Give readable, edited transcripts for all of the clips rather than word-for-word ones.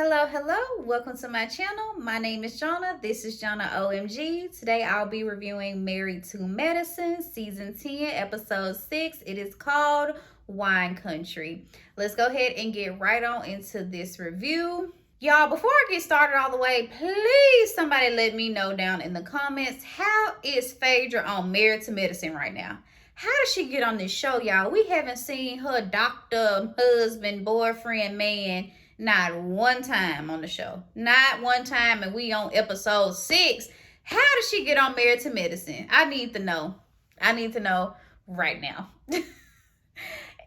Hello, welcome to my channel. My name is Jonna. This is Jonna OMG. Today I'll be reviewing Married to Medicine, Season 10, Episode 6. It is called Wine Country. Let's go ahead and get right on into this review. Y'all, before I get started all the way, please somebody let me know down in the comments, how is Phaedra on Married to Medicine right now? How did she get on this show, y'all? We haven't seen her doctor, husband, boyfriend, man, not one time on the show. Not one time, and we on episode 6. How did she get on Married to Medicine? I need to know. I need to know right now.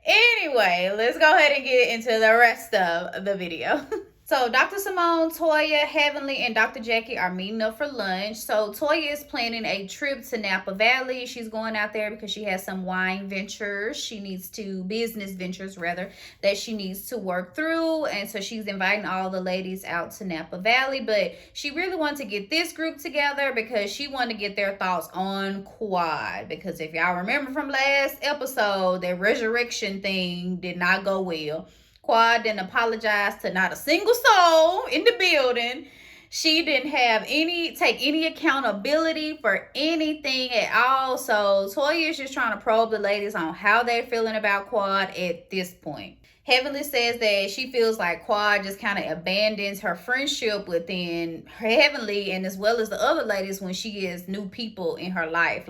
Anyway, let's go ahead and get into the rest of the video. So Dr. Simone, Toya, Heavenly, and Dr. Jackie are meeting up for lunch. So Toya is planning a trip to Napa Valley. She's going out there because she has some wine ventures. Business ventures rather, that she needs to work through. And so she's inviting all the ladies out to Napa Valley. But she really wanted to get this group together because she wanted to get their thoughts on Quad. Because if y'all remember from last episode, that resurrection thing did not go well. Quad didn't apologize to not a single soul in the building. She didn't take any accountability for anything at all. So Toya is just trying to probe the ladies on how they're feeling about Quad at this point. Heavenly says that she feels like Quad just kind of abandons her friendship within her Heavenly and as well as the other ladies when she gets new people in her life.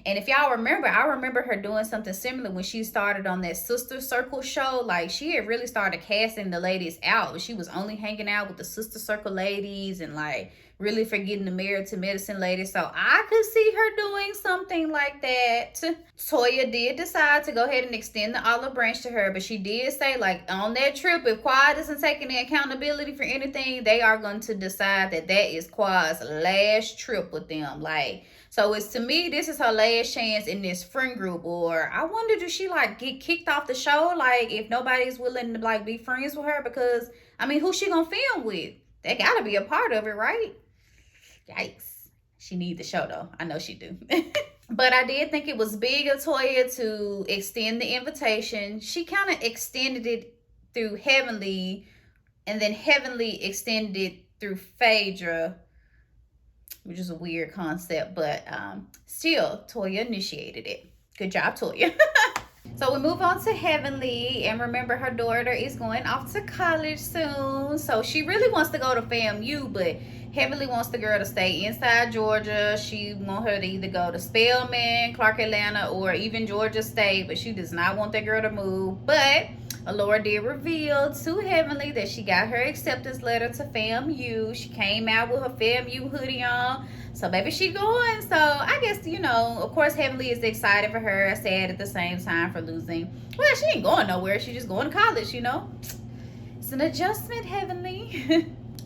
And if y'all remember, I remember her doing something similar when she started on that Sister Circle show. Like, she had really started casting the ladies out. She was only hanging out with the Sister Circle ladies and, like, really forgetting the Married to Medicine ladies. So I could see her doing something like that. Toya did decide to go ahead and extend the olive branch to her. But she did say, like, on that trip, if Quad isn't taking the accountability for anything, they are going to decide that that is Quad's last trip with them. Like, so it's, to me, this is her last chance in this friend group. Or I wonder, does she like get kicked off the show? Like, if nobody's willing to like be friends with her? Because, I mean, who's she gonna film with? They gotta be a part of it, right? Yikes. She need the show though. I know she do. But I did think it was big of Toya to extend the invitation. She kind of extended it through Heavenly, and then Heavenly extended it through Phaedra, which is a weird concept, but still, Toya initiated it. Good job, Toya. So we move on to Heavenly, and remember, her daughter is going off to college soon. So she really wants to go to FAMU, but Heavenly wants the girl to stay inside Georgia. She wants her to either go to Spelman, Clark Atlanta, or even Georgia State, but she does not want that girl to move. But Alora did reveal to Heavenly that she got her acceptance letter to FAMU. She came out with her FAMU hoodie on. So baby, she going. So I guess, you know, of course Heavenly is excited for her, sad at the same time for losing. Well, she ain't going nowhere. She's just going to college, you know. It's an adjustment, Heavenly.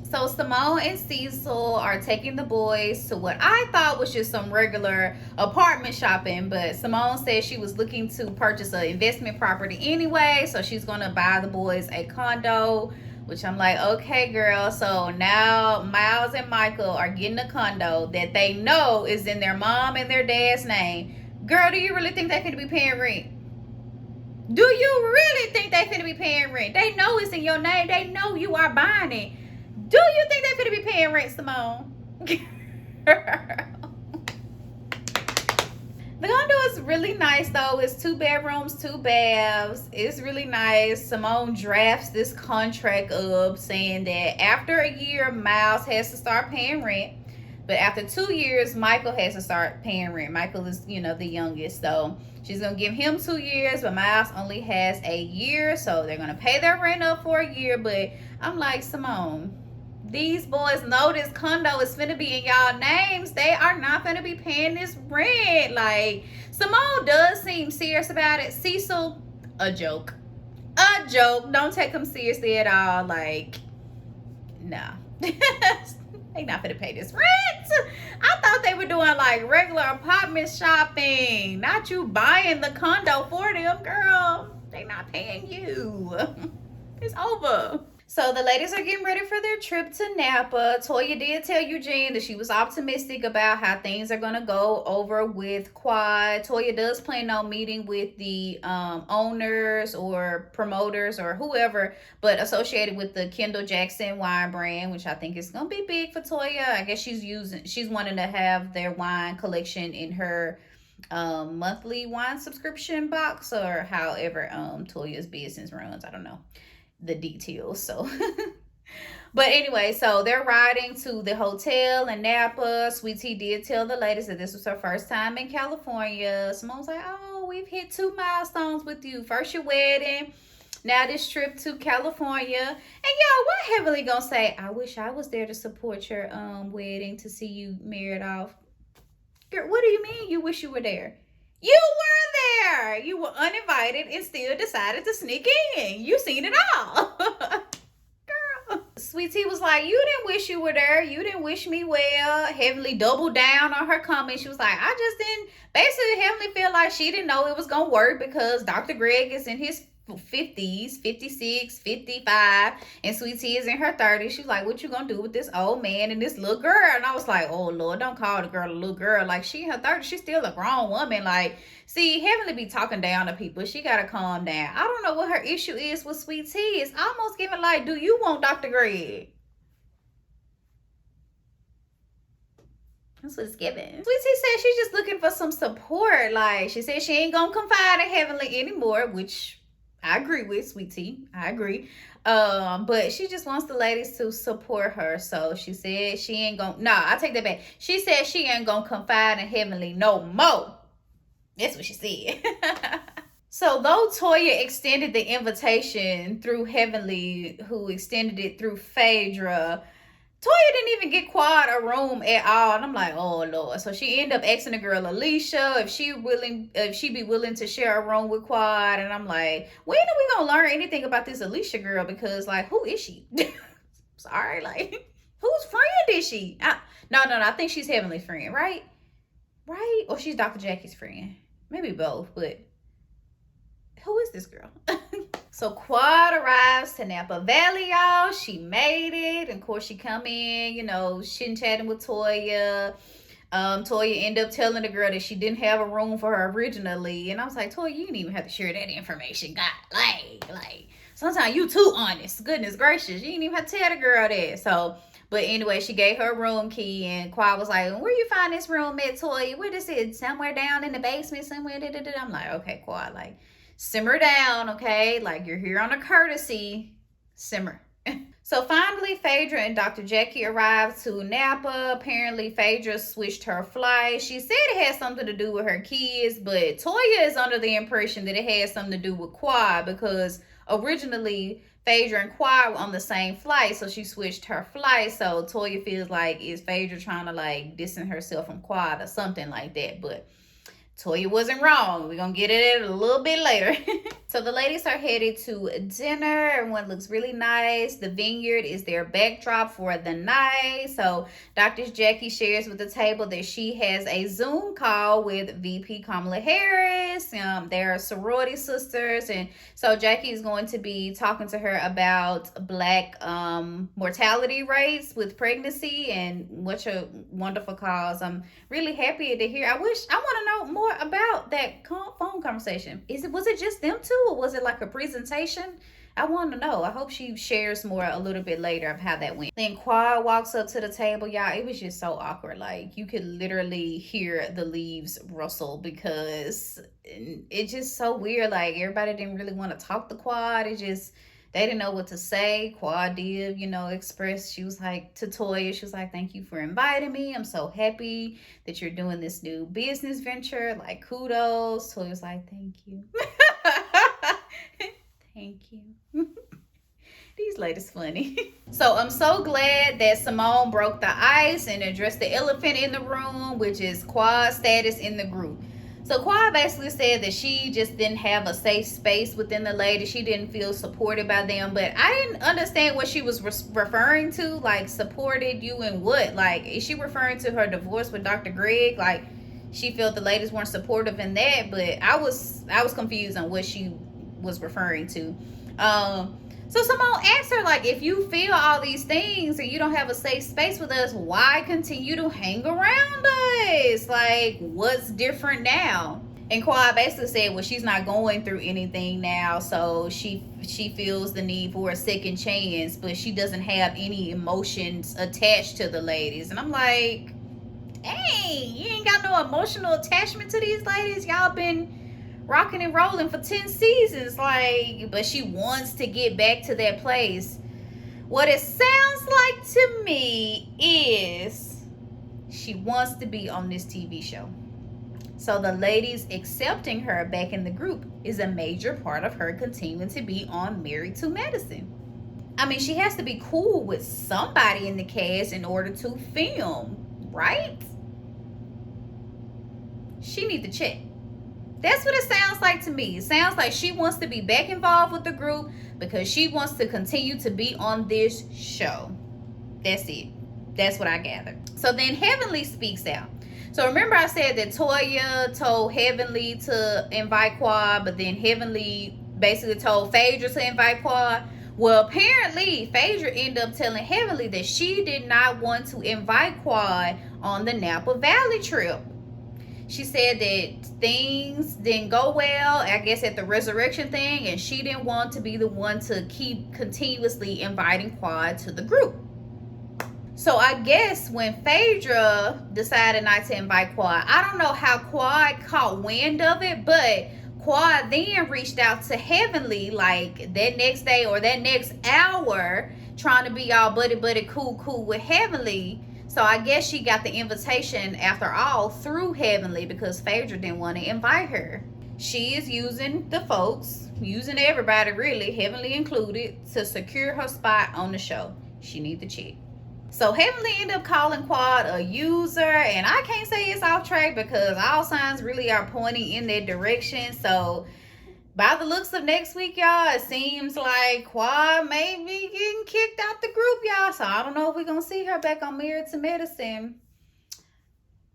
So Simone and Cecil are taking the boys to what I thought was just some regular apartment shopping, but Simone said she was looking to purchase an investment property anyway, so she's going to buy the boys a condo, which I'm like, okay, girl. So now Miles and Michael are getting a condo that they know is in their mom and their dad's name. Girl, do you really think they could be paying rent? Do you really think they finna be paying rent? They know it's in your name. They know you are buying it. Do you think they're going to be paying rent, Simone? The condo is really nice, though. It's 2 bedrooms, 2 baths. It's really nice. Simone drafts this contract up saying that after a year, Miles has to start paying rent. But after 2 years, Michael has to start paying rent. Michael is, you know, the youngest. So she's going to give him 2 years, but Miles only has a year. So they're going to pay their rent up for a year. But I'm like, Simone, these boys know this condo is finna be in y'all names. They are not finna be paying this rent. Like, Simone does seem serious about it. Cecil, a joke. A joke. Don't take him seriously at all. Like, nah. They not finna pay this rent. I thought they were doing like regular apartment shopping. Not you buying the condo for them, girl. They not paying you. It's over. So the ladies are getting ready for their trip to Napa. Toya did tell Eugene that she was optimistic about how things are going to go over with Quad. Toya does plan on meeting with the owners or promoters or whoever, but associated with the Kendall Jackson wine brand, which I think is going to be big for Toya. I guess she's wanting to have their wine collection in her monthly wine subscription box, or however Toya's business runs. I don't know the details. So but anyway, so they're riding to the hotel in Napa. Sweet Tea did tell the ladies that this was her first time in California. Simone's like, oh, we've hit 2 milestones with you. First your wedding, now this trip to California. And y'all, we're heavily gonna say, I wish I was there to support your wedding, to see you married off. Girl, what do you mean you wish you were there? You were there. You were uninvited and still decided to sneak in. You seen it all. Girl. Sweet Tea was like, you didn't wish you were there. You didn't wish me well. Heavenly doubled down on her comment. She was like, I just didn't. Basically, Heavenly felt like she didn't know it was going to work because Dr. Greg is in his 50s, 56, 55, and Sweet Tea is in her 30s. She was like, what you gonna do with this old man and this little girl? And I was like, oh Lord, don't call the girl a little girl. Like, she in her 30s, she's still a grown woman. Like, see, Heavenly be talking down to people. She gotta calm down. I don't know what her issue is with Sweet Tea. It's almost giving like, do you want Dr. Greg? That's what it's giving. Sweet Tea said she's just looking for some support. Like, she said she ain't gonna confide in Heavenly anymore, which I agree with, Sweet Tea. I agree. But she just wants the ladies to support her. So she said she ain't gonna, I take that back. She said she ain't gonna confide in Heavenly no more. That's what she said. So though Toya extended the invitation through Heavenly, who extended it through Phaedra, Toya didn't even get Quad a room at all. And I'm like, oh Lord. So she ended up asking the girl Alicia if she'd be willing to share a room with Quad. And I'm like, when are we gonna learn anything about this Alicia girl? Because like, who is she? Sorry, like, whose friend is she? No, I think she's Heavenly's friend, right? Right? Or she's Dr. Jackie's friend. Maybe both, but who is this girl? So Quad arrives to Napa Valley, y'all. She made it. And of course, she come in, chit-chatting with Toya. Toya ended up telling the girl that she didn't have a room for her originally. And I was like, Toya, you didn't even have to share that information. God, like, sometimes you too honest. Goodness gracious. You didn't even have to tell the girl that. So, but anyway, she gave her room key. And Quad was like, where you find this room at, Toya? Where is it? Somewhere down in the basement somewhere. I'm like, okay, Quad, like, simmer down, okay? Like, you're here on a courtesy. Simmer. So finally, Phaedra and Dr. Jackie arrived to Napa. Apparently, Phaedra switched her flight. She said it had something to do with her kids, but Toya is under the impression that it had something to do with Quad because originally Phaedra and Quad were on the same flight, so she switched her flight. So Toya feels like, is Phaedra trying to like distance herself from Quad or something like that? But Toya wasn't wrong. We're going to get it a little bit later. So the ladies are headed to dinner. Everyone looks really nice. The vineyard is their backdrop for the night. So Dr. Jackie shares with the table that she has a Zoom call with VP Kamala Harris. They're sorority sisters. And so Jackie is going to be talking to her about Black mortality rates with pregnancy and what a wonderful cause. I'm really happy to hear. I want to know more about that phone conversation. Was it just them two, or was it like a presentation? I want to know. I hope she shares more a little bit later of how that went. Then Quad walks up to the table, y'all. It was just so awkward. Like, you could literally hear the leaves rustle because it's just so weird. Like, everybody didn't really want to talk to Quad. They didn't know what to say. Quad did, express. She was like, to Toya, she was like, thank you for inviting me. I'm so happy that you're doing this new business venture. Like, kudos. Toya was like, thank you. Thank you. These ladies funny. So I'm so glad that Simone broke the ice and addressed the elephant in the room, which is Quad's status in the group. So Quad basically said that she just didn't have a safe space within the ladies. She didn't feel supported by them. But I didn't understand what she was referring to. Like, supported you in what? Like, is she referring to her divorce with Dr. Greg? Like, she felt the ladies weren't supportive in that. But I was confused on what she was referring to. So Simone asked her, like, if you feel all these things and you don't have a safe space with us, why continue to hang around us? Like, what's different now? And Quad basically said, well, she's not going through anything now, so she feels the need for a second chance, but she doesn't have any emotions attached to the ladies. And I'm like, dang, you ain't got no emotional attachment to these ladies. Y'all been rocking and rolling for 10 seasons, like, but she wants to get back to that place. What it sounds like to me is she wants to be on this TV show. So the ladies accepting her back in the group is a major part of her continuing to be on Married to Medicine. I mean, she has to be cool with somebody in the cast in order to film, right? She needs to check. That's what it sounds like to me. It sounds like she wants to be back involved with the group because she wants to continue to be on this show. That's it. That's what I gathered. So then Heavenly speaks out. So remember I said that Toya told Heavenly to invite Quad, but then Heavenly basically told Phaedra to invite Quad. Well, apparently Phaedra ended up telling Heavenly that she did not want to invite Quad on the Napa Valley trip. She said that things didn't go well, I guess, at the resurrection thing, and she didn't want to be the one to keep continuously inviting Quad to the group. So I guess when Phaedra decided not to invite Quad, I don't know how Quad caught wind of it, but Quad then reached out to Heavenly like that next day or that next hour, trying to be all buddy cool with Heavenly. So I guess she got the invitation after all through Heavenly because Phaedra didn't want to invite her. She is using the folks, using everybody really, Heavenly included, to secure her spot on the show. She needs to check. So Heavenly ended up calling Quad a user, and I can't say it's off track because all signs really are pointing in that direction. So by the looks of next week, y'all, it seems like Quad may be getting kicked out the group, y'all. So I don't know if we're going to see her back on Married to Medicine.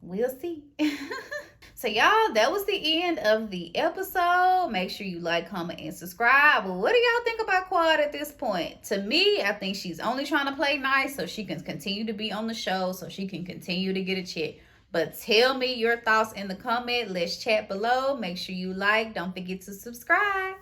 We'll see. So y'all, that was the end of the episode. Make sure you like, comment, and subscribe. Well, what do y'all think about Quad at this point? To me, I think she's only trying to play nice so she can continue to be on the show, so she can continue to get a check. But tell me your thoughts in the comment. Let's chat below. Make sure you like. Don't forget to subscribe.